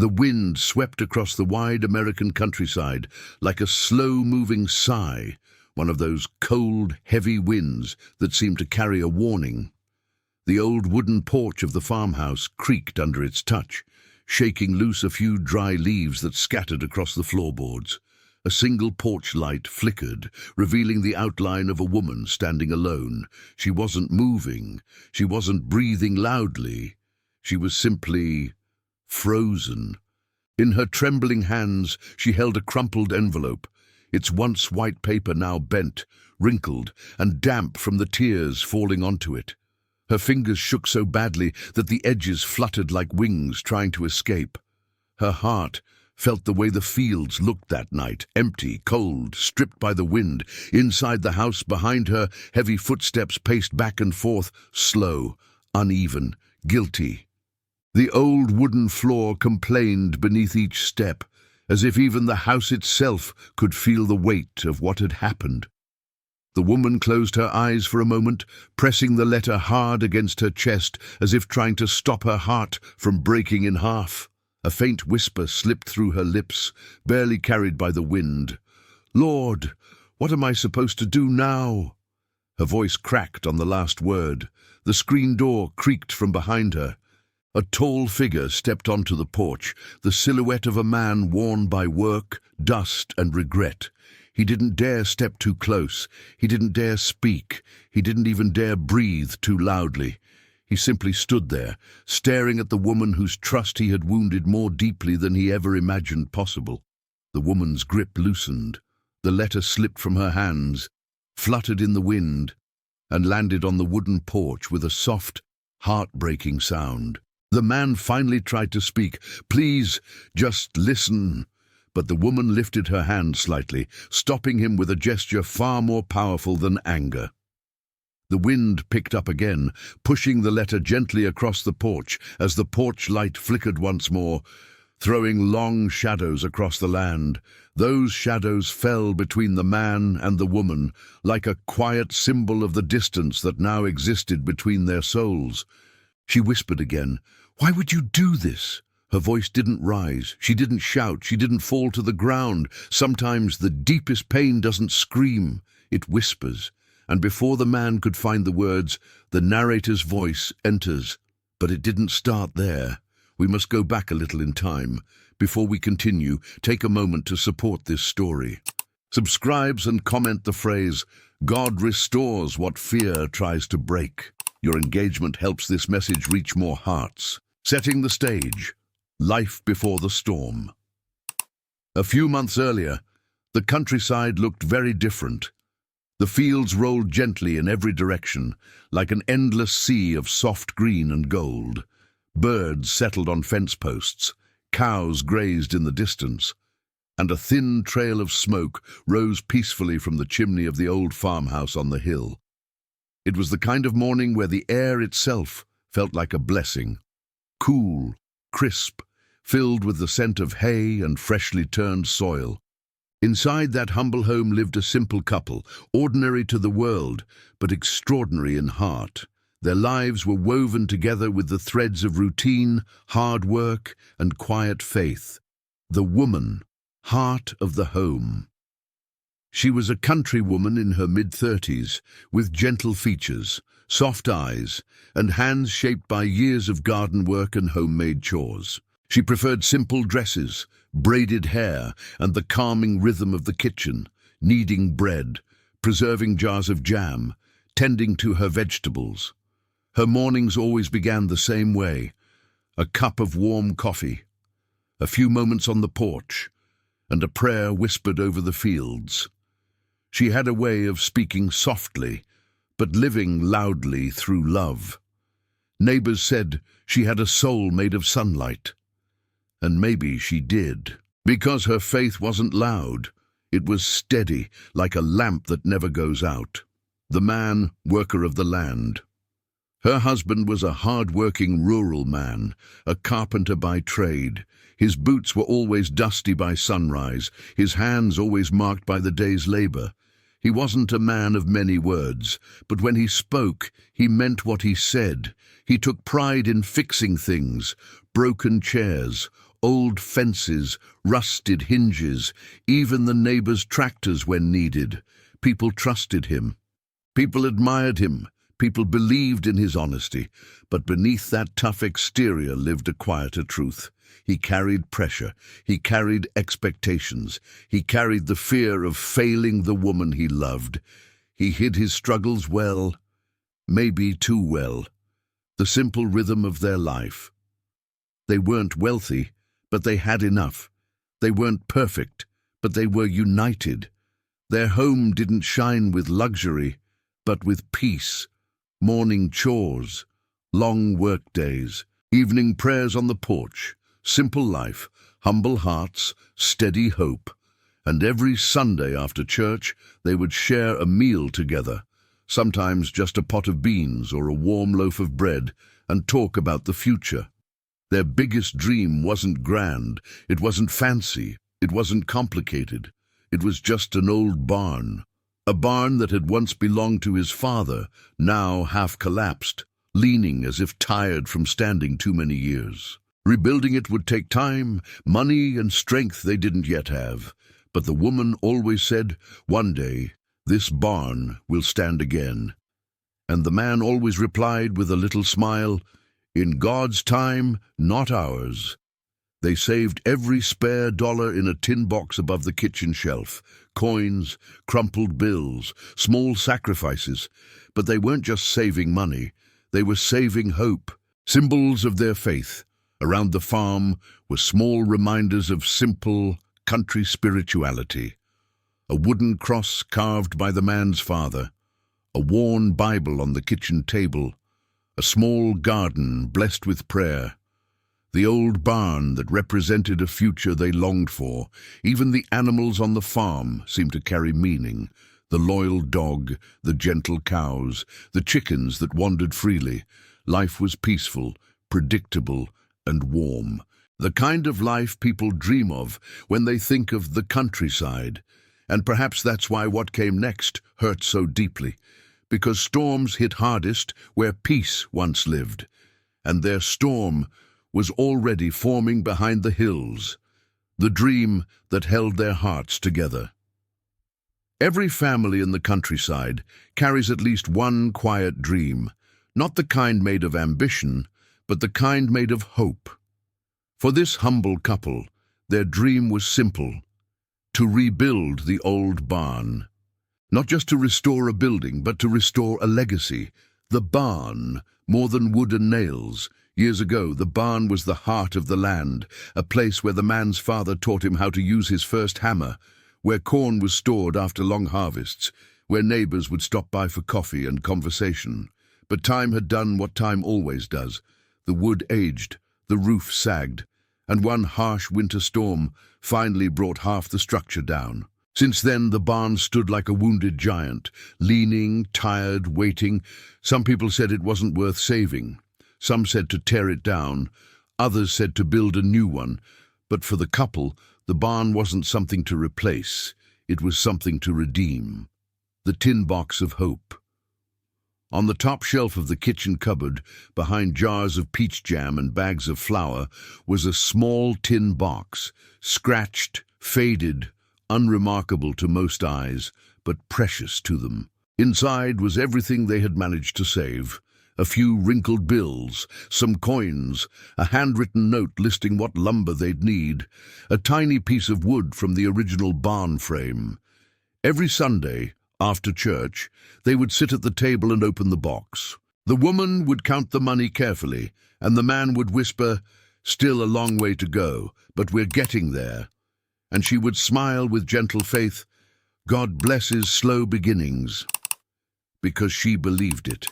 The wind swept across the wide American countryside like a slow-moving sigh, one of those cold, heavy winds that seemed to carry a warning. The old wooden porch of the farmhouse creaked under its touch, shaking loose a few dry leaves that scattered across the floorboards. A single porch light flickered, revealing the outline of a woman standing alone. She wasn't moving. She wasn't breathing loudly. She was simply frozen. In her trembling hands, she held a crumpled envelope, its once white paper now bent, wrinkled, and damp from the tears falling onto it. Her fingers shook so badly that the edges fluttered like wings trying to escape. Her heart felt the way the fields looked that night, empty, cold, stripped by the wind. Inside the house behind her, heavy footsteps paced back and forth, slow, uneven, guilty. The old wooden floor complained beneath each step, as if even the house itself could feel the weight of what had happened. The woman closed her eyes for a moment, pressing the letter hard against her chest, as if trying to stop her heart from breaking in half. A faint whisper slipped through her lips, barely carried by the wind. "Lord, what am I supposed to do now?" Her voice cracked on the last word. The screen door creaked from behind her. A tall figure stepped onto the porch, the silhouette of a man worn by work, dust, and regret. He didn't dare step too close. He didn't dare speak. He didn't even dare breathe too loudly. He simply stood there, staring at the woman whose trust he had wounded more deeply than he ever imagined possible. The woman's grip loosened. The letter slipped from her hands, fluttered in the wind, and landed on the wooden porch with a soft, heartbreaking sound. The man finally tried to speak. "Please, just listen." But the woman lifted her hand slightly, stopping him with a gesture far more powerful than anger. The wind picked up again, pushing the letter gently across the porch as the porch light flickered once more, throwing long shadows across the land. Those shadows fell between the man and the woman, like a quiet symbol of the distance that now existed between their souls. She whispered again, "Why would you do this?" Her voice didn't rise. She didn't shout. She didn't fall to the ground. Sometimes the deepest pain doesn't scream. It whispers. And before the man could find the words, the narrator's voice enters. But it didn't start there. We must go back a little in time. Before we continue, take a moment to support this story. Subscribe and comment the phrase, "God restores what fear tries to break." Your engagement helps this message reach more hearts. Setting the stage. Life before the storm. A few months earlier, the countryside looked very different. The fields rolled gently in every direction, like an endless sea of soft green and gold. Birds settled on fence posts, cows grazed in the distance, and a thin trail of smoke rose peacefully from the chimney of the old farmhouse on the hill. It was the kind of morning where the air itself felt like a blessing. Cool, crisp, filled with the scent of hay and freshly turned soil. Inside that humble home lived a simple couple, ordinary to the world, but extraordinary in heart. Their lives were woven together with the threads of routine, hard work, and quiet faith. The woman, heart of the home. She was a country woman in her mid-30s, with gentle features, soft eyes, and hands shaped by years of garden work and homemade chores. She preferred simple dresses, braided hair, and the calming rhythm of the kitchen, kneading bread, preserving jars of jam, tending to her vegetables. Her mornings always began the same way: a cup of warm coffee, a few moments on the porch, and a prayer whispered over the fields. She had a way of speaking softly, but living loudly through love. Neighbors said she had a soul made of sunlight. And maybe she did. Because her faith wasn't loud. It was steady, like a lamp that never goes out. The man, worker of the land. Her husband was a hard-working rural man, a carpenter by trade. His boots were always dusty by sunrise, his hands always marked by the day's labor. He wasn't a man of many words, but when he spoke, he meant what he said. He took pride in fixing things, broken chairs, old fences, rusted hinges, even the neighbors' tractors when needed. People trusted him. People admired him. People believed in his honesty. But beneath that tough exterior lived a quieter truth. He carried pressure. He carried expectations. He carried the fear of failing the woman he loved. He hid his struggles well, maybe too well. The simple rhythm of their life. They weren't wealthy, but they had enough. They weren't perfect, but they were united. Their home didn't shine with luxury, but with peace. Morning chores, long work days, evening prayers on the porch, simple life, humble hearts, steady hope. And every Sunday after church, they would share a meal together, sometimes just a pot of beans or a warm loaf of bread, and talk about the future. Their biggest dream wasn't grand, it wasn't fancy, it wasn't complicated. It was just an old barn. A barn that had once belonged to his father, now half collapsed, leaning as if tired from standing too many years. Rebuilding it would take time, money and strength they didn't yet have. But the woman always said, "One day, this barn will stand again." And the man always replied with a little smile, "In God's time, not ours." They saved every spare dollar in a tin box above the kitchen shelf. Coins, crumpled bills, small sacrifices. But they weren't just saving money, they were saving hope. Symbols of their faith. Around the farm were small reminders of simple country spirituality. A wooden cross carved by the man's father. A worn Bible on the kitchen table. A small garden blessed with prayer. The old barn that represented a future they longed for. Even the animals on the farm seemed to carry meaning. The loyal dog, the gentle cows, the chickens that wandered freely. Life was peaceful, predictable, and warm. The kind of life people dream of when they think of the countryside. And perhaps that's why what came next hurt so deeply. Because storms hit hardest where peace once lived. And their storm was already forming behind the hills, the dream that held their hearts together. Every family in the countryside carries at least one quiet dream, not the kind made of ambition, but the kind made of hope. For this humble couple, their dream was simple: to rebuild the old barn. Not just to restore a building, but to restore a legacy. The barn, more than wood and nails. Years ago, the barn was the heart of the land, a place where the man's father taught him how to use his first hammer, where corn was stored after long harvests, where neighbors would stop by for coffee and conversation. But time had done what time always does. The wood aged, the roof sagged, and one harsh winter storm finally brought half the structure down. Since then, the barn stood like a wounded giant, leaning, tired, waiting. Some people said it wasn't worth saving. Some said to tear it down, others said to build a new one. But for the couple, the barn wasn't something to replace, it was something to redeem. The tin box of hope. On the top shelf of the kitchen cupboard, behind jars of peach jam and bags of flour, was a small tin box, scratched, faded, unremarkable to most eyes, but precious to them. Inside was everything they had managed to save. A few wrinkled bills, some coins, a handwritten note listing what lumber they'd need, a tiny piece of wood from the original barn frame. Every Sunday, after church, they would sit at the table and open the box. The woman would count the money carefully, and the man would whisper, "Still a long way to go, but we're getting there." And she would smile with gentle faith, "God blesses slow beginnings," because she believed it.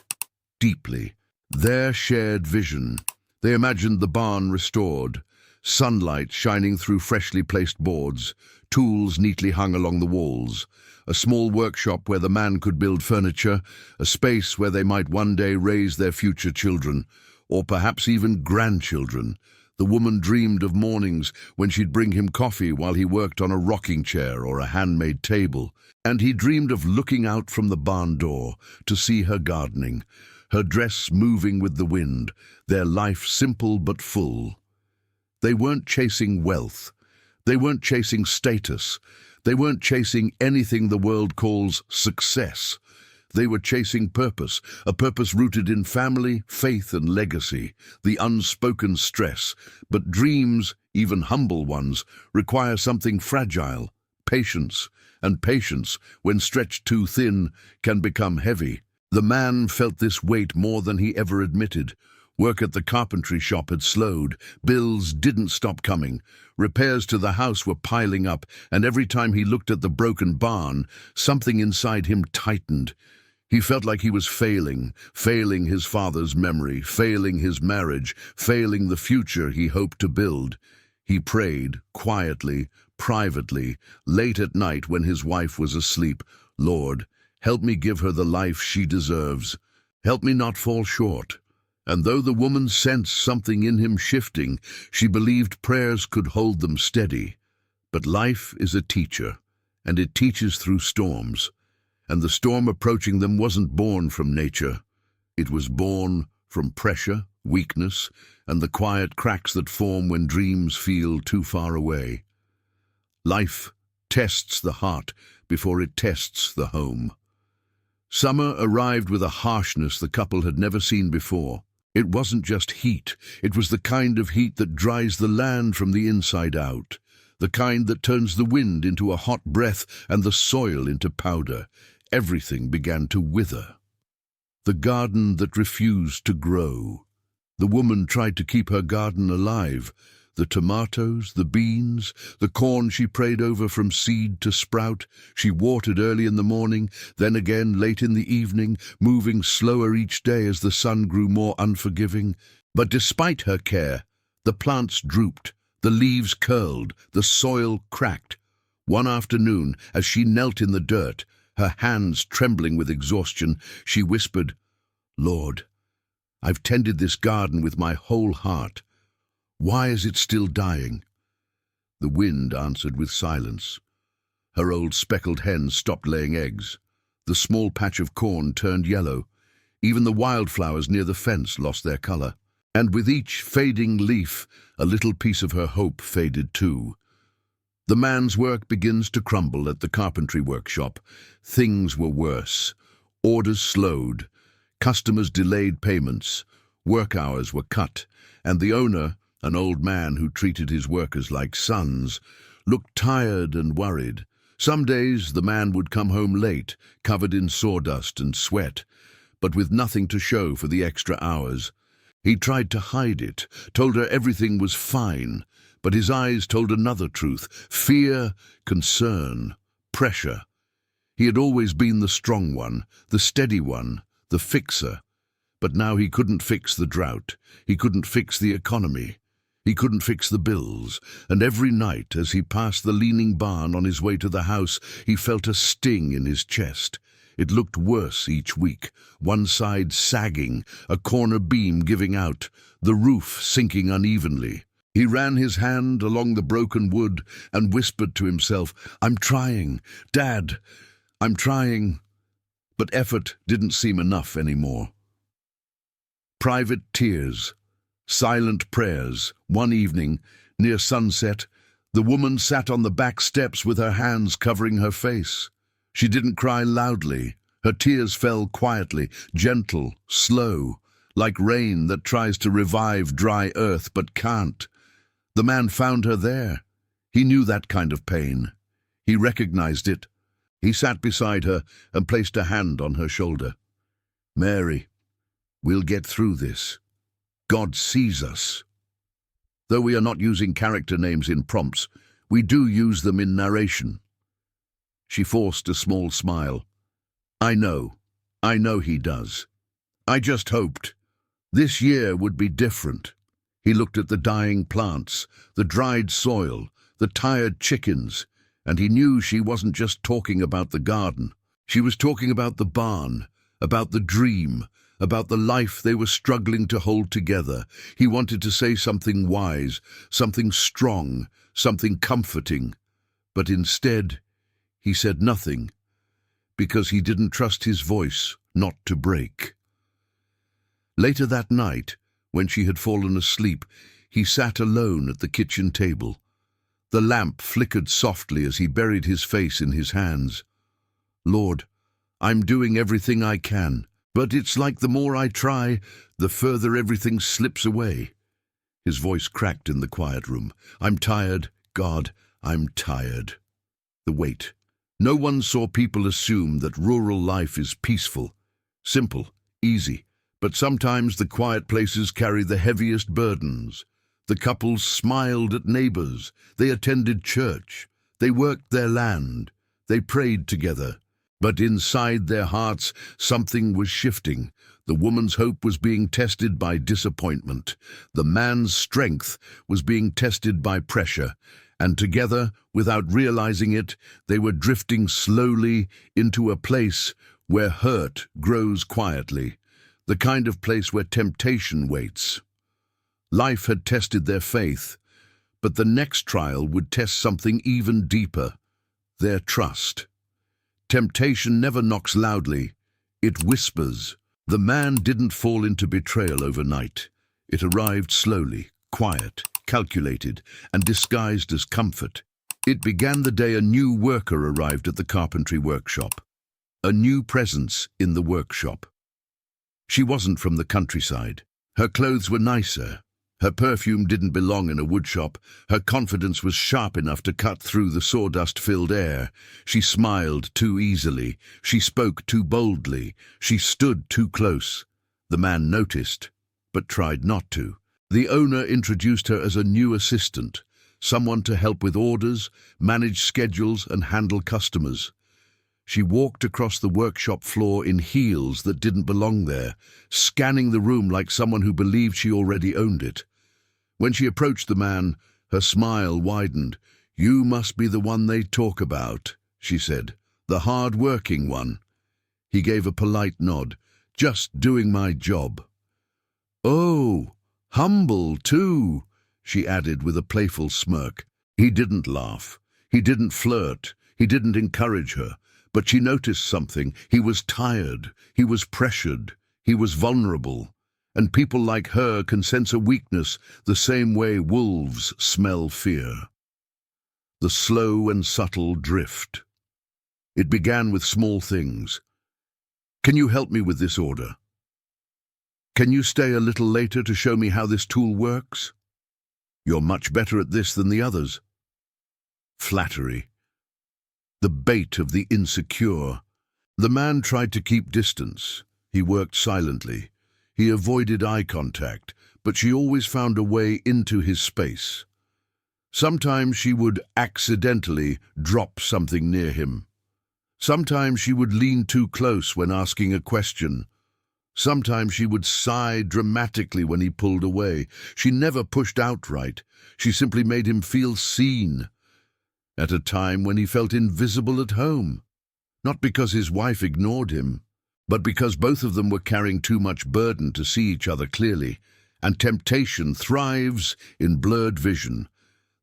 Deeply. Their shared vision. They imagined the barn restored, sunlight shining through freshly placed boards, tools neatly hung along the walls, a small workshop where the man could build furniture, a space where they might one day raise their future children, or perhaps even grandchildren. The woman dreamed of mornings when she'd bring him coffee while he worked on a rocking chair or a handmade table, and he dreamed of looking out from the barn door to see her gardening, her dress moving with the wind, their life simple but full. They weren't chasing wealth. They weren't chasing status. They weren't chasing anything the world calls success. They were chasing purpose, a purpose rooted in family, faith, and legacy, the unspoken stress. But dreams, even humble ones, require something fragile, patience, and patience, when stretched too thin, can become heavy. The man felt this weight more than he ever admitted. Work at the carpentry shop had slowed, bills didn't stop coming, repairs to the house were piling up, and every time he looked at the broken barn, something inside him tightened. He felt like he was failing his father's memory, failing his marriage, failing the future he hoped to build. He prayed, quietly, privately, late at night when his wife was asleep. Lord, help me give her the life she deserves. Help me not fall short. And though the woman sensed something in him shifting, she believed prayers could hold them steady. But life is a teacher, and it teaches through storms. And the storm approaching them wasn't born from nature. It was born from pressure, weakness, and the quiet cracks that form when dreams feel too far away. Life tests the heart before it tests the home. Summer arrived with a harshness the couple had never seen before. It wasn't just heat, it was the kind of heat that dries the land from the inside out, the kind that turns the wind into a hot breath and the soil into powder. Everything began to wither. The garden that refused to grow. The woman tried to keep her garden alive. The tomatoes, the beans, the corn she prayed over from seed to sprout. She watered early in the morning, then again late in the evening, moving slower each day as the sun grew more unforgiving. But despite her care, the plants drooped, the leaves curled, the soil cracked. One afternoon, as she knelt in the dirt, her hands trembling with exhaustion, she whispered, "Lord, I've tended this garden with my whole heart. Why is it still dying?" The wind answered with silence. Her old speckled hen stopped laying eggs. The small patch of corn turned yellow. Even the wildflowers near the fence lost their color. And with each fading leaf, a little piece of her hope faded too. The man's work begins to crumble at the carpentry workshop. Things were worse. Orders slowed. Customers delayed payments. Work hours were cut. And the owner, an old man who treated his workers like sons, looked tired and worried. Some days the man would come home late, covered in sawdust and sweat, but with nothing to show for the extra hours. He tried to hide it, told her everything was fine, but his eyes told another truth: fear, concern, pressure. He had always been the strong one, the steady one, the fixer. But now he couldn't fix the drought. He couldn't fix the economy. He couldn't fix the bills, and every night as he passed the leaning barn on his way to the house, he felt a sting in his chest. It looked worse each week, one side sagging, a corner beam giving out, the roof sinking unevenly. He ran his hand along the broken wood and whispered to himself, "I'm trying, Dad, I'm trying." But effort didn't seem enough anymore. Private tears, silent prayers. One evening, near sunset, the woman sat on the back steps with her hands covering her face. She didn't cry loudly. Her tears fell quietly, gentle, slow, like rain that tries to revive dry earth but can't. The man found her there. He knew that kind of pain. He recognized it. He sat beside her and placed a hand on her shoulder. "Mary, we'll get through this. God sees us." Though we are not using character names in prompts, we do use them in narration. She forced a small smile. I know he does. I just hoped this year would be different." He looked at the dying plants, the dried soil, the tired chickens, and he knew she wasn't just talking about the garden. She was talking about the barn, about the dream, about the life they were struggling to hold together. He wanted to say something wise, something strong, something comforting. But instead, he said nothing, because he didn't trust his voice not to break. Later that night, when she had fallen asleep, he sat alone at the kitchen table. The lamp flickered softly as he buried his face in his hands. "Lord, I'm doing everything I can, but it's like the more I try, the further everything slips away." His voice cracked in the quiet room. "I'm tired, God, I'm tired." The weight. No one saw people assume that rural life is peaceful, simple, easy, but sometimes the quiet places carry the heaviest burdens. The couples smiled at neighbors, they attended church, they worked their land, they prayed together. But inside their hearts, something was shifting. The woman's hope was being tested by disappointment. The man's strength was being tested by pressure. And together, without realizing it, they were drifting slowly into a place where hurt grows quietly, the kind of place where temptation waits. Life had tested their faith, but the next trial would test something even deeper, their trust. Temptation never knocks loudly, it whispers. The man didn't fall into betrayal overnight. It arrived slowly, quiet, calculated, and disguised as comfort. It began the day a new worker arrived at the carpentry workshop. A new presence in the workshop. She wasn't from the countryside. Her clothes were nicer. Her perfume didn't belong in a woodshop. Her confidence was sharp enough to cut through the sawdust-filled air. She smiled too easily. She spoke too boldly. She stood too close. The man noticed, but tried not to. The owner introduced her as a new assistant, someone to help with orders, manage schedules, and handle customers. She walked across the workshop floor in heels that didn't belong there, scanning the room like someone who believed she already owned it. When she approached the man, her smile widened. "You must be the one they talk about," she said, "the hard-working one." He gave a polite nod. "Just doing my job." "Oh, humble too," she added with a playful smirk. He didn't laugh. He didn't flirt. He didn't encourage her. But she noticed something. He was tired. He was pressured. He was vulnerable. And people like her can sense a weakness the same way wolves smell fear. The slow and subtle drift. It began with small things. "Can you help me with this order? Can you stay a little later to show me how this tool works? You're much better at this than the others." Flattery. The bait of the insecure. The man tried to keep distance. He worked silently. He avoided eye contact, but she always found a way into his space. Sometimes she would accidentally drop something near him. Sometimes she would lean too close when asking a question. Sometimes she would sigh dramatically when he pulled away. She never pushed outright. She simply made him feel seen. At a time when he felt invisible at home. Not because his wife ignored him, but because both of them were carrying too much burden to see each other clearly, and temptation thrives in blurred vision,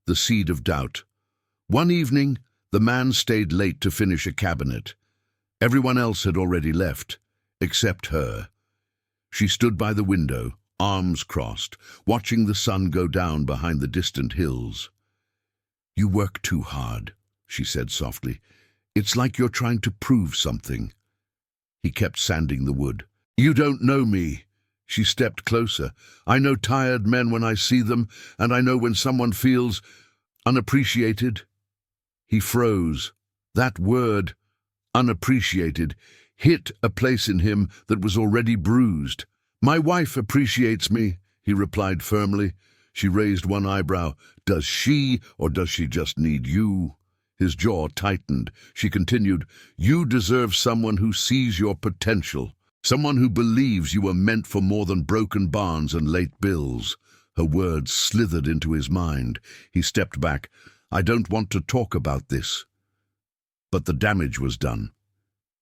the seed of doubt. One evening, the man stayed late to finish a cabinet. Everyone else had already left, except her. She stood by the window, arms crossed, watching the sun go down behind the distant hills. "You work too hard," she said softly. "It's like you're trying to prove something." He kept sanding the wood. "You don't know me." She stepped closer. "I know tired men when I see them, and I know when someone feels unappreciated." He froze. That word, unappreciated, hit a place in him that was already bruised. "My wife appreciates me," he replied firmly. She raised one eyebrow. "Does she, or does she just need you?" His jaw tightened. She continued, "You deserve someone who sees your potential, someone who believes you were meant for more than broken barns and late bills." Her words slithered into his mind. He stepped back. "I don't want to talk about this." But the damage was done.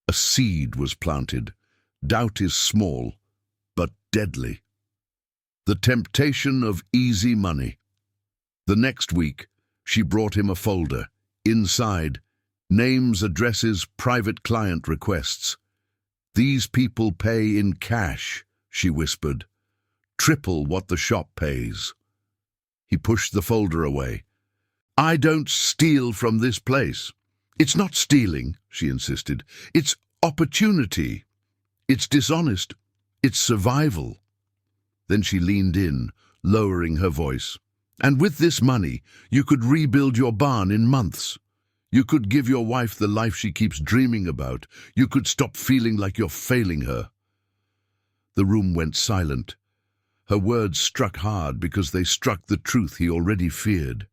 A seed was planted. Doubt is small, but deadly. The temptation of easy money. The next week, she brought him a folder. Inside, names, addresses, private client requests. "These people pay in cash," she whispered. "Triple what the shop pays." He pushed the folder away. "I don't steal from this place." "It's not stealing," she insisted. "It's opportunity. It's dishonest. It's survival." Then she leaned in, lowering her voice. "And with this money, you could rebuild your barn in months. You could give your wife the life she keeps dreaming about. You could stop feeling like you're failing her." The room went silent. Her words struck hard because they struck the truth he already feared.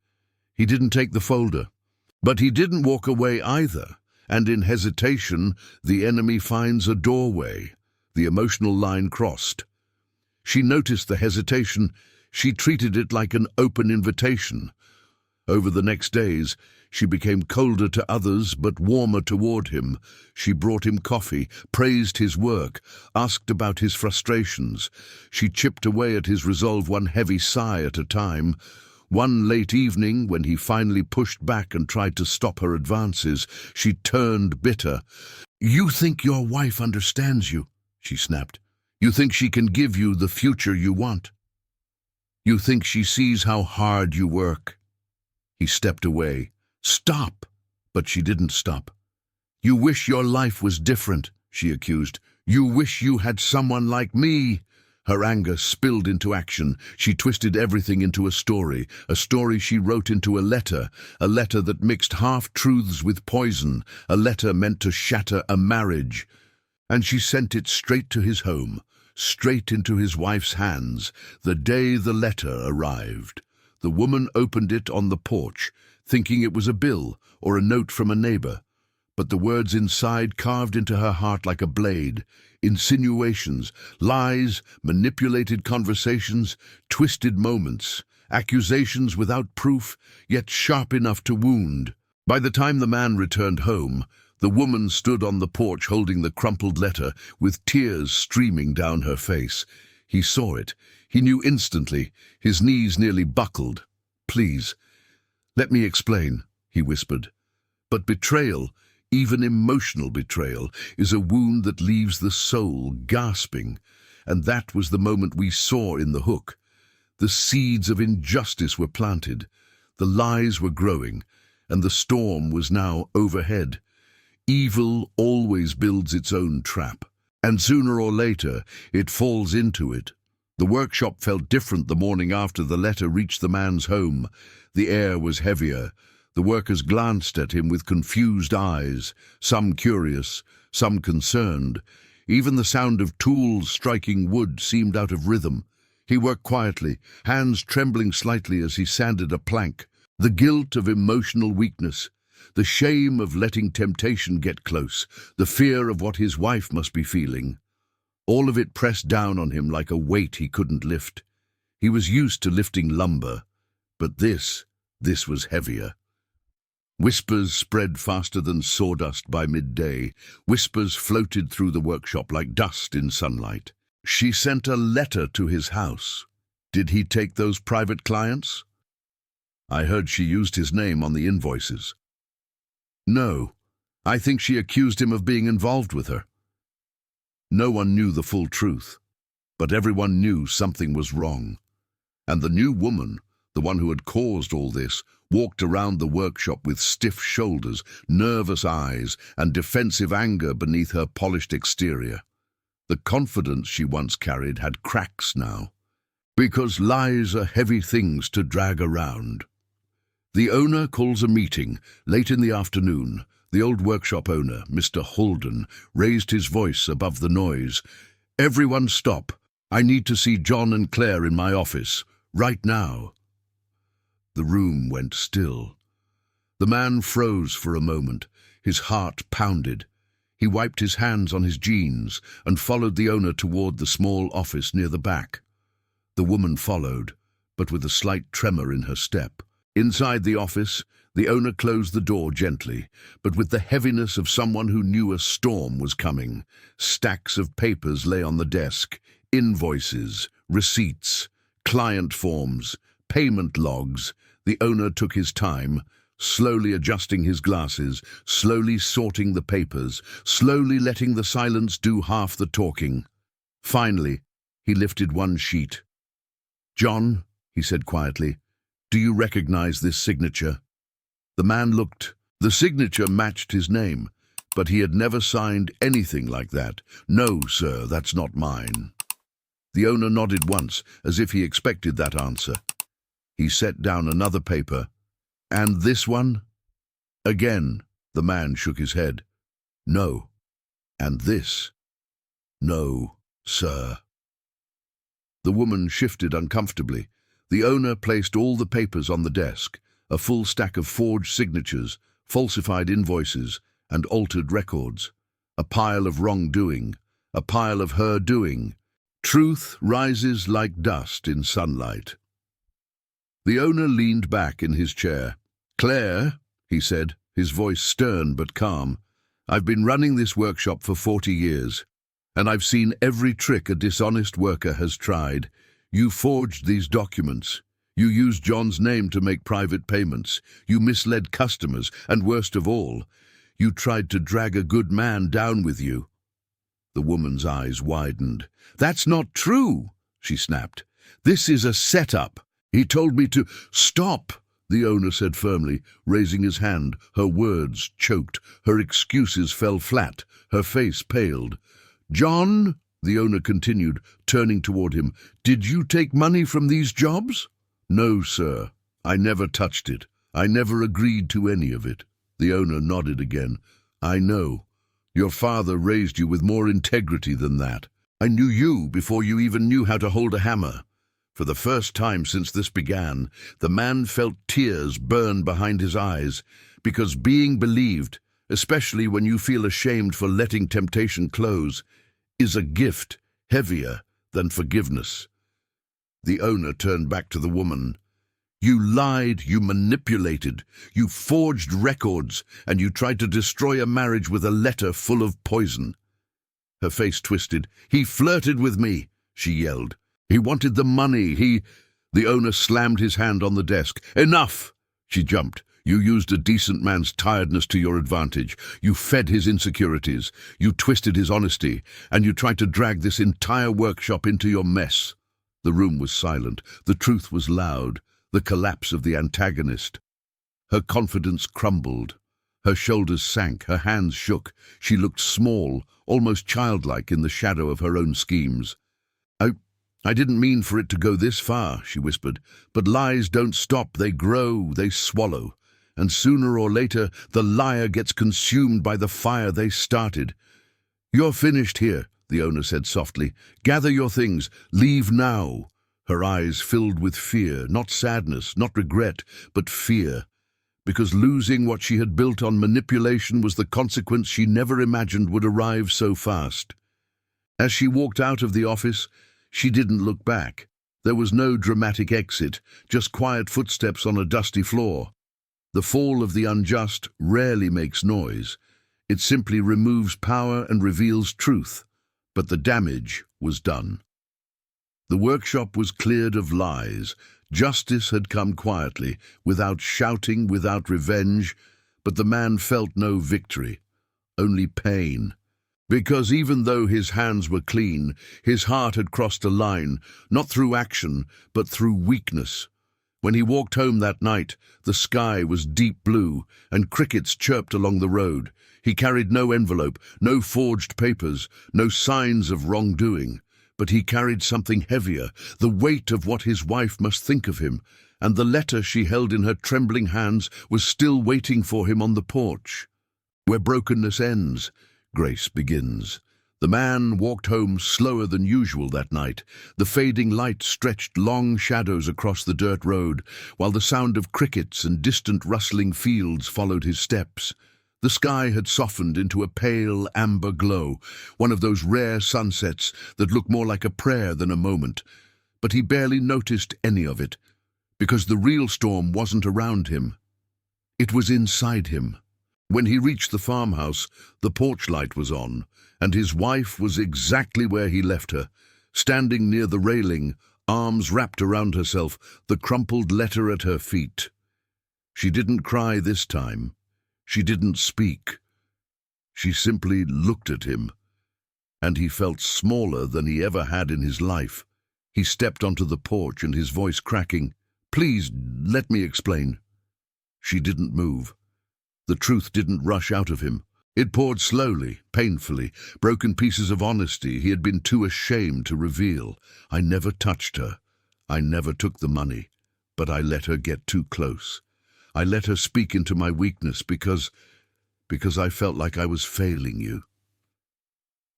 He didn't take the folder. But he didn't walk away either, and in hesitation, the enemy finds a doorway. The emotional line crossed. She noticed the hesitation. She treated it like an open invitation. Over the next days, she became colder to others but warmer toward him. She brought him coffee, praised his work, asked about his frustrations. She chipped away at his resolve, one heavy sigh at a time. One late evening, when he finally pushed back and tried to stop her advances, she turned bitter. "You think your wife understands you," she snapped. "You think she can give you the future you want. You think she sees how hard you work." He stepped away. "Stop!" But she didn't stop. "You wish your life was different," she accused. "You wish you had someone like me." Her anger spilled into action. She twisted everything into a story she wrote into a letter that mixed half-truths with poison, a letter meant to shatter a marriage. And she sent it straight to his home, straight into his wife's hands, the day the letter arrived. The woman opened it on the porch, thinking it was a bill or a note from a neighbor. But the words inside carved into her heart like a blade. Insinuations, lies, manipulated conversations, twisted moments, accusations without proof, yet sharp enough to wound. By the time the man returned home, the woman stood on the porch holding the crumpled letter, with tears streaming down her face. He saw it. He knew instantly. His knees nearly buckled. "Please, let me explain," he whispered. But betrayal, even emotional betrayal, is a wound that leaves the soul gasping. And that was the moment we saw in the hook. The seeds of injustice were planted, the lies were growing, and the storm was now overhead. Evil always builds its own trap, and sooner or later it falls into it. The workshop felt different the morning after the letter reached the man's home. The air was heavier. The workers glanced at him with confused eyes, some curious, some concerned. Even the sound of tools striking wood seemed out of rhythm. He worked quietly, hands trembling slightly as he sanded a plank. The guilt of emotional weakness, the shame of letting temptation get close, the fear of what his wife must be feeling. All of it pressed down on him like a weight he couldn't lift. He was used to lifting lumber, but this was heavier. Whispers spread faster than sawdust by midday. Whispers floated through the workshop like dust in sunlight. She sent a letter to his house. Did he take those private clients? I heard she used his name on the invoices. No, I think she accused him of being involved with her. No one knew the full truth, but everyone knew something was wrong. And the new woman, the one who had caused all this, walked around the workshop with stiff shoulders, nervous eyes, and defensive anger beneath her polished exterior. The confidence she once carried had cracks now, because lies are heavy things to drag around. The owner calls a meeting late in the afternoon. The old workshop owner, Mr. Holden, raised his voice above the noise. "Everyone stop. I need to see John and Claire in my office, right now." The room went still. The man froze for a moment. His heart pounded. He wiped his hands on his jeans and followed the owner toward the small office near the back. The woman followed, but with a slight tremor in her step. Inside the office, the owner closed the door gently, but with the heaviness of someone who knew a storm was coming. Stacks of papers lay on the desk, invoices, receipts, client forms, payment logs. The owner took his time, slowly adjusting his glasses, slowly sorting the papers, slowly letting the silence do half the talking. Finally, he lifted one sheet. "John," he said quietly, "Do you recognize this signature?" The man looked. The signature matched his name, but he had never signed anything like that. "No, sir, that's not mine." The owner nodded once, as if he expected that answer. He set down another paper. "And this one?" Again, the man shook his head. "No." "And this?" "No, sir." The woman shifted uncomfortably. The owner placed all the papers on the desk, a full stack of forged signatures, falsified invoices, and altered records. A pile of wrongdoing, a pile of her doing. Truth rises like dust in sunlight. The owner leaned back in his chair. "Claire," he said, his voice stern but calm, "I've been running this workshop for 40 years, and I've seen every trick a dishonest worker has tried. You forged these documents. You used John's name to make private payments. You misled customers, and worst of all, you tried to drag a good man down with you." The woman's eyes widened. "That's not true," she snapped. "This is a setup. He told me to—" "Stop," the owner said firmly, raising his hand. Her words choked. Her excuses fell flat. Her face paled. "John," the owner continued, turning toward him, "did you take money from these jobs?" "No, sir. I never touched it. I never agreed to any of it." The owner nodded again. "I know. Your father raised you with more integrity than that. I knew you before you even knew how to hold a hammer." For the first time since this began, the man felt tears burn behind his eyes, because being believed, especially when you feel ashamed for letting temptation close, is a gift heavier than forgiveness. The owner turned back to the woman. "You lied, you manipulated, you forged records, and you tried to destroy a marriage with a letter full of poison." Her face twisted. "He flirted with me," she yelled. "He wanted the money, The owner slammed his hand on the desk. "Enough!" She jumped. "You used a decent man's tiredness to your advantage. You fed his insecurities. You twisted his honesty. And you tried to drag this entire workshop into your mess." The room was silent. The truth was loud. The collapse of the antagonist. Her confidence crumbled. Her shoulders sank. Her hands shook. She looked small, almost childlike in the shadow of her own schemes. I didn't mean for it to go this far," she whispered. "But lies don't stop. They grow, they swallow. And sooner or later, the liar gets consumed by the fire they started." "You're finished here," the owner said softly. "Gather your things. Leave now." Her eyes filled with fear, not sadness, not regret, but fear. Because losing what she had built on manipulation was the consequence she never imagined would arrive so fast. As she walked out of the office, she didn't look back. There was no dramatic exit, just quiet footsteps on a dusty floor. The fall of the unjust rarely makes noise. It simply removes power and reveals truth. But the damage was done. The workshop was cleared of lies. Justice had come quietly, without shouting, without revenge. But the man felt no victory, only pain. Because even though his hands were clean, his heart had crossed a line, not through action, but through weakness. When he walked home that night, the sky was deep blue, and crickets chirped along the road. He carried no envelope, no forged papers, no signs of wrongdoing. But he carried something heavier, the weight of what his wife must think of him, and the letter she held in her trembling hands was still waiting for him on the porch. Where brokenness ends, grace begins. The man walked home slower than usual that night. The fading light stretched long shadows across the dirt road, while the sound of crickets and distant rustling fields followed his steps. The sky had softened into a pale amber glow, one of those rare sunsets that look more like a prayer than a moment. But he barely noticed any of it, because the real storm wasn't around him. It was inside him. When he reached the farmhouse, the porch light was on, and his wife was exactly where he left her, standing near the railing, arms wrapped around herself, the crumpled letter at her feet. She didn't cry this time. She didn't speak. She simply looked at him, and he felt smaller than he ever had in his life. He stepped onto the porch, and his voice cracking. Please, let me explain." She didn't move. The truth didn't rush out of him. It poured slowly, painfully, broken pieces of honesty he had been too ashamed to reveal. "I never touched her. I never took the money. But I let her get too close. I let her speak into my weakness because I felt like I was failing you."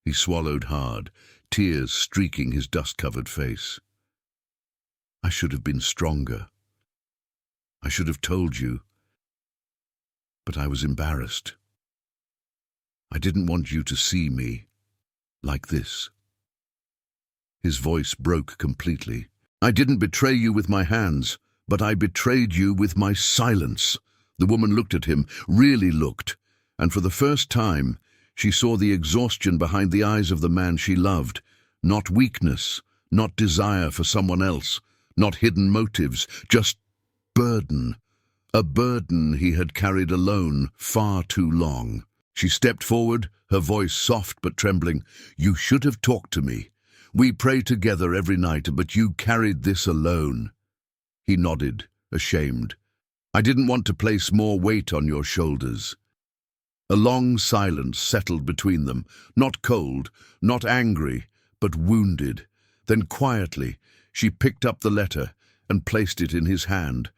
He swallowed hard, tears streaking his dust-covered face. "I should have been stronger. I should have told you. But I was embarrassed. I didn't want you to see me like this." His voice broke completely. "I didn't betray you with my hands, but I betrayed you with my silence." The woman looked at him, really looked, and for the first time she saw the exhaustion behind the eyes of the man she loved. Not weakness, not desire for someone else, not hidden motives, just burden. A burden he had carried alone far too long. She stepped forward, her voice soft but trembling. "You should have talked to me. We pray together every night, but you carried this alone." He nodded, ashamed. "I didn't want to place more weight on your shoulders." A long silence settled between them, not cold, not angry, but wounded. Then quietly, she picked up the letter and placed it in his hand.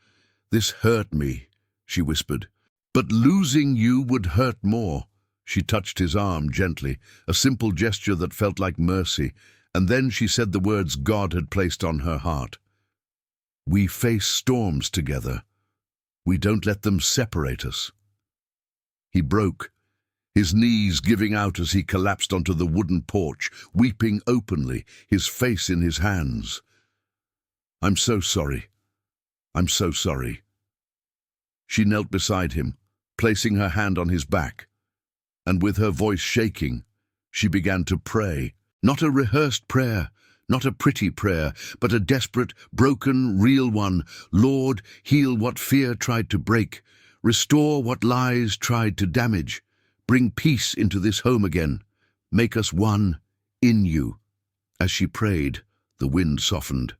"This hurt me," she whispered. "But losing you would hurt more." She touched his arm gently, a simple gesture that felt like mercy, and then she said the words God had placed on her heart. "We face storms together. We don't let them separate us." He broke, his knees giving out as he collapsed onto the wooden porch, weeping openly, his face in his hands. "I'm so sorry. I'm so sorry." She knelt beside him, placing her hand on his back, and with her voice shaking, she began to pray. Not a rehearsed prayer, not a pretty prayer, but a desperate, broken, real one. "Lord, heal what fear tried to break. Restore what lies tried to damage. Bring peace into this home again. Make us one in you." As she prayed, the wind softened.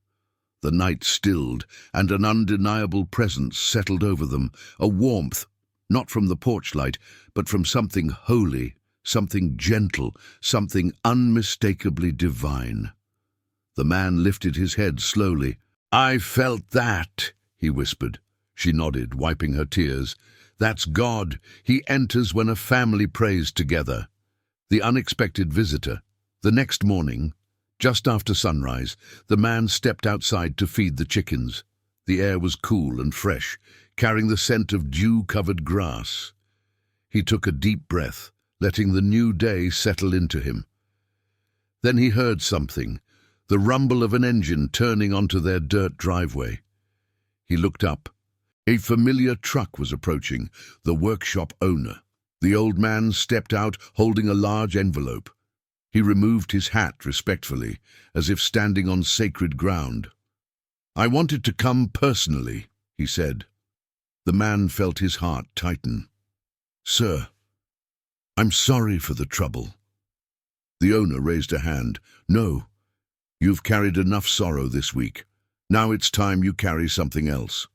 The night stilled, and an undeniable presence settled over them, a warmth, not from the porch light, but from something holy, something gentle, something unmistakably divine. The man lifted his head slowly. "I felt that," he whispered. She nodded, wiping her tears. "That's God. He enters when a family prays together." The unexpected visitor. The next morning, just after sunrise, the man stepped outside to feed the chickens. The air was cool and fresh, carrying the scent of dew-covered grass. He took a deep breath, letting the new day settle into him. Then he heard something, the rumble of an engine turning onto their dirt driveway. He looked up. A familiar truck was approaching, the workshop owner. The old man stepped out, holding a large envelope. He removed his hat respectfully, as if standing on sacred ground. "I wanted to come personally," he said. The man felt his heart tighten. "Sir, I'm sorry for the trouble." The owner raised a hand. "No, you've carried enough sorrow this week. Now it's time you carry something else."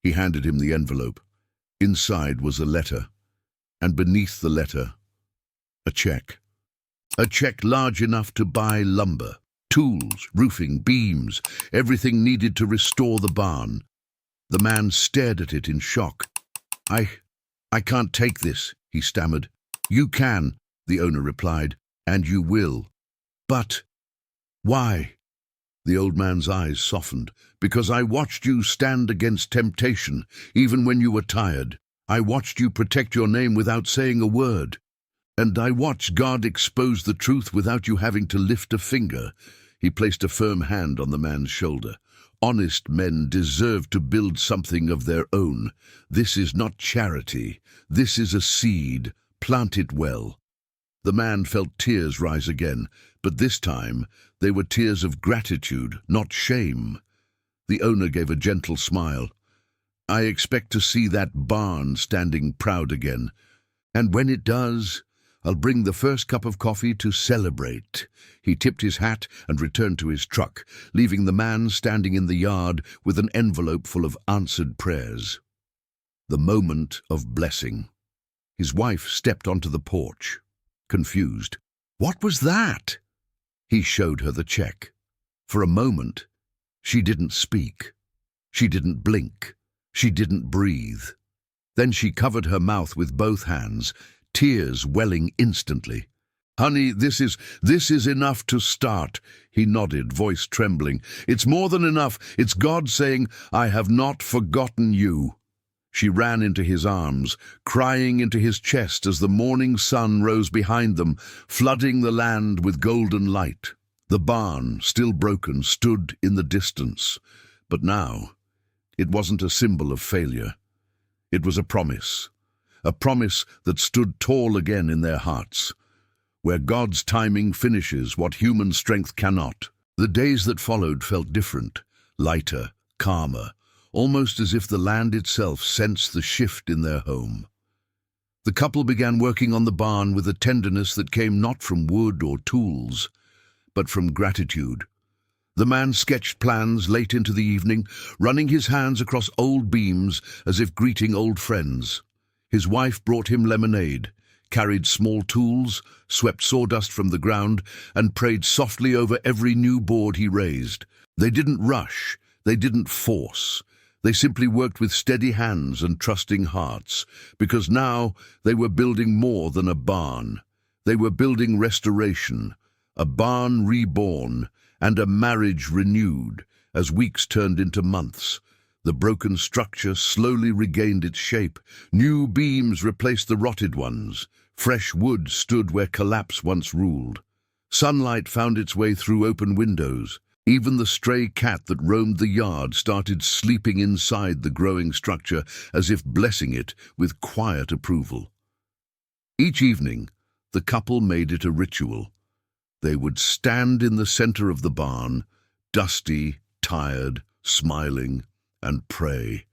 He handed him the envelope. Inside was a letter, and beneath the letter, a check. A check large enough to buy lumber, tools, roofing, beams, everything needed to restore the barn. The man stared at it in shock. I can't take this," he stammered. "You can," the owner replied, "and you will." "But why?" The old man's eyes softened. "Because I watched you stand against temptation, even when you were tired. I watched you protect your name without saying a word. And I watched God expose the truth without you having to lift a finger." He placed a firm hand on the man's shoulder. "Honest men deserve to build something of their own. This is not charity. This is a seed. Plant it well." The man felt tears rise again, but this time they were tears of gratitude, not shame. The owner gave a gentle smile. "I expect to see that barn standing proud again. And when it does, I'll bring the first cup of coffee to celebrate." He tipped his hat and returned to his truck, leaving the man standing in the yard with an envelope full of answered prayers. The moment of blessing. His wife stepped onto the porch, confused. "What was that?" He showed her the check. For a moment, she didn't speak. She didn't blink. She didn't breathe. Then she covered her mouth with both hands, tears welling instantly. "Honey, this is enough to start." He nodded, voice trembling. "It's more than enough. It's God saying, 'I have not forgotten you.'" She ran into his arms, crying into his chest as the morning sun rose behind them, flooding the land with golden light. The barn, still broken, stood in the distance. But now, it wasn't a symbol of failure. It was a promise that stood tall again in their hearts. Where God's timing finishes what human strength cannot. The days that followed felt different, lighter, calmer, almost as if the land itself sensed the shift in their home. The couple began working on the barn with a tenderness that came not from wood or tools, but from gratitude. The man sketched plans late into the evening, running his hands across old beams as if greeting old friends. His wife brought him lemonade, carried small tools, swept sawdust from the ground, and prayed softly over every new board he raised. They didn't rush, they didn't force. They simply worked with steady hands and trusting hearts, because now they were building more than a barn. They were building restoration, a barn reborn, and a marriage renewed. As weeks turned into months, the broken structure slowly regained its shape. New beams replaced the rotted ones. Fresh wood stood where collapse once ruled. Sunlight found its way through open windows. Even the stray cat that roamed the yard started sleeping inside the growing structure, as if blessing it with quiet approval. Each evening, the couple made it a ritual. They would stand in the center of the barn, dusty, tired, smiling, and pray.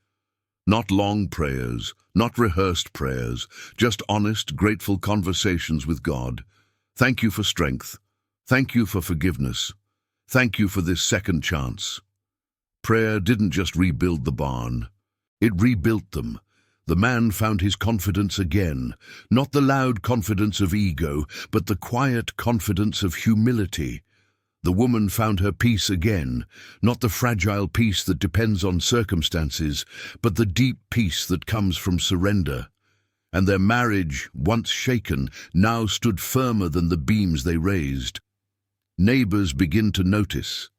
Not long prayers, not rehearsed prayers, just honest, grateful conversations with God. "Thank you for strength. Thank you for forgiveness. Thank you for this second chance." Prayer didn't just rebuild the barn. It rebuilt them. The man found his confidence again, not the loud confidence of ego, but the quiet confidence of humility. The woman found her peace again, not the fragile peace that depends on circumstances, but the deep peace that comes from surrender. And their marriage, once shaken, now stood firmer than the beams they raised. Neighbors begin to notice.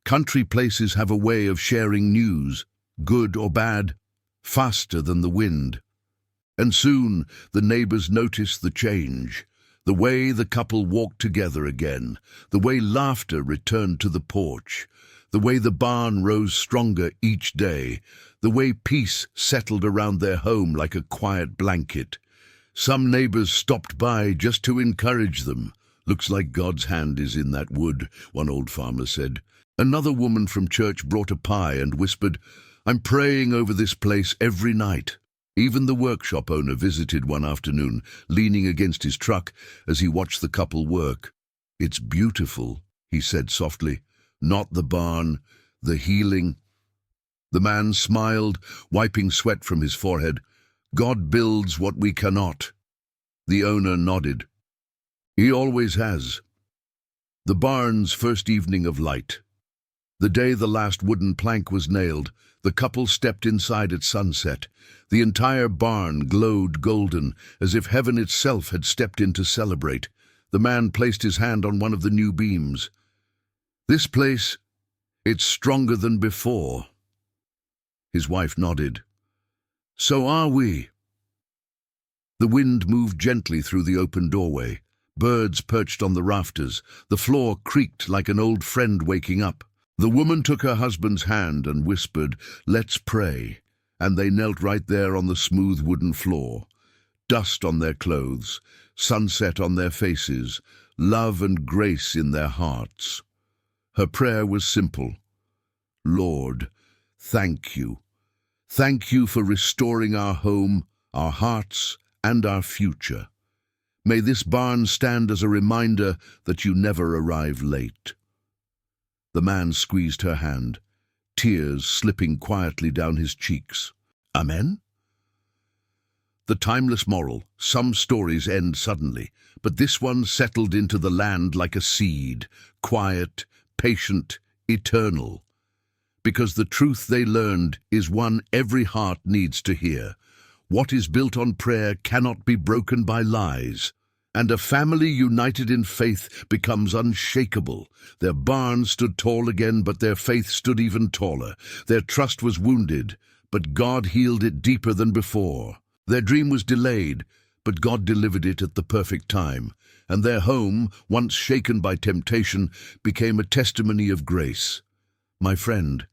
Country places have a way of sharing news, good or bad, faster than the wind. And soon the neighbors notice the change, the way the couple walked together again, the way laughter returned to the porch, the way the barn rose stronger each day, the way peace settled around their home like a quiet blanket. Some neighbors stopped by just to encourage them. "Looks like God's hand is in that wood," one old farmer said. Another woman from church brought a pie and whispered, "I'm praying over this place every night." Even the workshop owner visited one afternoon, leaning against his truck as he watched the couple work. "It's beautiful," he said softly. "Not the barn, the healing." The man smiled, wiping sweat from his forehead. "God builds what we cannot." The owner nodded. "He always has." The barn's first evening of light. The day the last wooden plank was nailed, the couple stepped inside at sunset. The entire barn glowed golden, as if heaven itself had stepped in to celebrate. The man placed his hand on one of the new beams. "This place, it's stronger than before." His wife nodded. "So are we." The wind moved gently through the open doorway. Birds perched on the rafters. The floor creaked like an old friend waking up. The woman took her husband's hand and whispered, "Let's pray." And they knelt right there on the smooth wooden floor. Dust on their clothes, sunset on their faces, love and grace in their hearts. Her prayer was simple. "Lord, thank you. Thank you for restoring our home, our hearts, and our future. May this barn stand as a reminder that you never arrive late." The man squeezed her hand, tears slipping quietly down his cheeks. Amen? The timeless moral: some stories end suddenly, but this one settled into the land like a seed, quiet, patient, eternal. Because the truth they learned is one every heart needs to hear. What is built on prayer cannot be broken by lies. And a family united in faith becomes unshakable. Their barn stood tall again, but their faith stood even taller. Their trust was wounded, but God healed it deeper than before. Their dream was delayed, but God delivered it at the perfect time. And their home, once shaken by temptation, became a testimony of grace. My friend,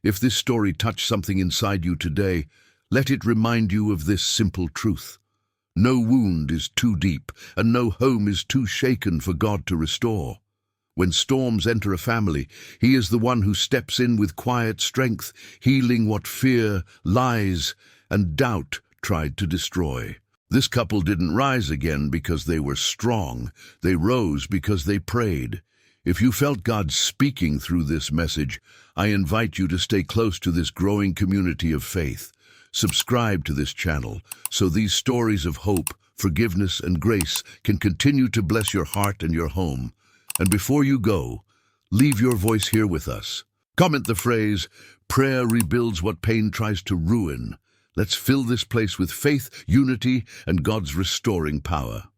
if this story touched something inside you today, let it remind you of this simple truth. No wound is too deep, and no home is too shaken for God to restore. When storms enter a family, He is the one who steps in with quiet strength, healing what fear, lies, and doubt tried to destroy. This couple didn't rise again because they were strong. They rose because they prayed. If you felt God speaking through this message, I invite you to stay close to this growing community of faith. Subscribe to this channel so these stories of hope, forgiveness, and grace can continue to bless your heart and your home. And before you go, leave your voice here with us. Comment the phrase, "Prayer rebuilds what pain tries to ruin." Let's fill this place with faith, unity, and God's restoring power.